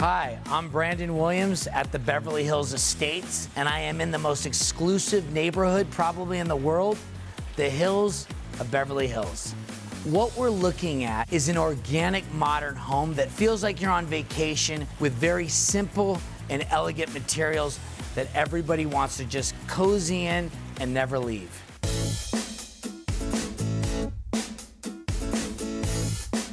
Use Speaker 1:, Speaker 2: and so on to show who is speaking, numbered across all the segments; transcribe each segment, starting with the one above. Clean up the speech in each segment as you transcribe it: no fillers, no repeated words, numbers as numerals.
Speaker 1: Hi, I'm Brandon Williams at the Beverly Hills Estates, and I am in the most exclusive neighborhood probably in the world, the Hills of Beverly Hills. What we're looking at is an organic modern home that feels like you're on vacation with very simple and elegant materials that everybody wants to just cozy in and never leave.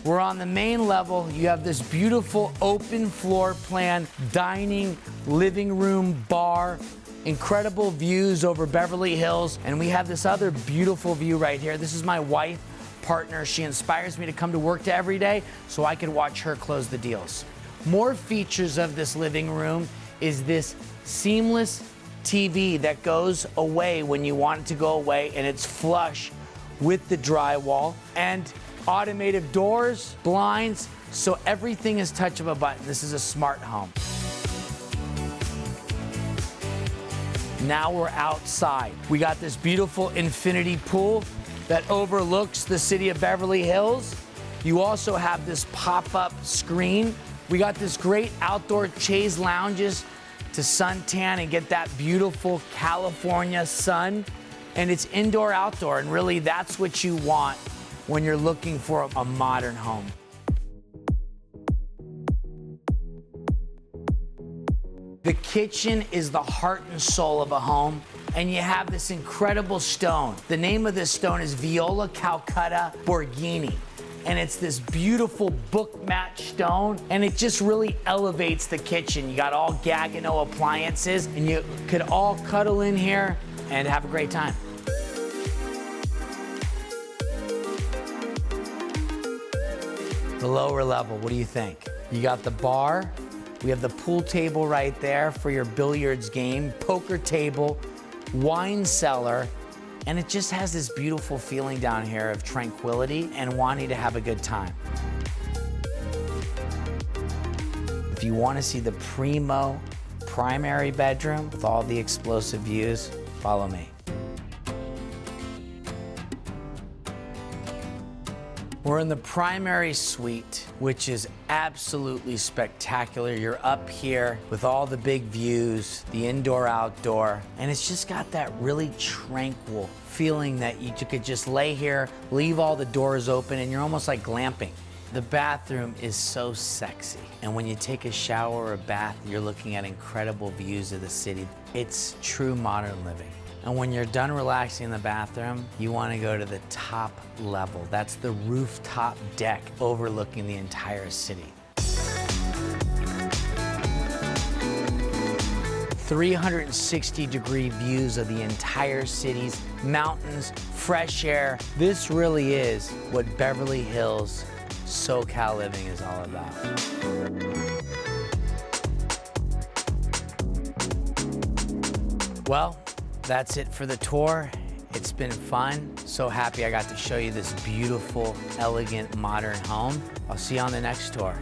Speaker 1: We're on the main level. You have this beautiful open floor plan, dining, living room, bar, incredible views over Beverly Hills. And we have this other beautiful view right here. This is my wife, partner. She inspires me to come to work every day so I can watch her close the deals. More features of this living room is this seamless TV that goes away when you want it to go away, and it's flush with the drywall. And automated doors, blinds, so everything is touch of a button. This is a smart home. Now we're outside. We got this beautiful infinity pool that overlooks the city of Beverly Hills. You also have this pop-up screen. We got this great outdoor chaise lounges to suntan and get that beautiful California sun. And it's indoor-outdoor, and really that's what you want when you're looking for a modern home. The kitchen is the heart and soul of a home, and you have this incredible stone. The name of this stone is Viola Calcutta Borghini, and it's this beautiful book match stone, and it just really elevates the kitchen. You got all Gagano appliances, and you could all cuddle in here and have a great time. The lower level, what do you think? You got the bar, we have the pool table right there for your billiards game, poker table, wine cellar, and it just has this beautiful feeling down here of tranquility and wanting to have a good time. If you want to see the primo primary bedroom with all the explosive views, follow me. We're in the primary suite, which is absolutely spectacular. You're up here with all the big views, the indoor-outdoor, and it's just got that really tranquil feeling that you could just lay here, leave all the doors open, and you're almost like glamping. The bathroom is so sexy, and when you take a shower or a bath, you're looking at incredible views of the city. It's true modern living. And when you're done relaxing in the bathroom, you want to go to the top level. That's the rooftop deck overlooking the entire city. 360-degree views of the entire cities, mountains, fresh air. This really is what Beverly Hills SoCal living is all about. Well, that's it for the tour. It's been fun. So happy I got to show you this beautiful, elegant, modern home. I'll see you on the next tour.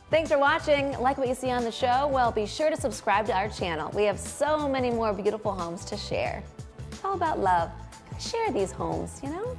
Speaker 2: Thanks for watching. Like what you see on the show? Well, be sure to subscribe to our channel. We have so many more beautiful homes to share. It's all about love. Share these homes, you know?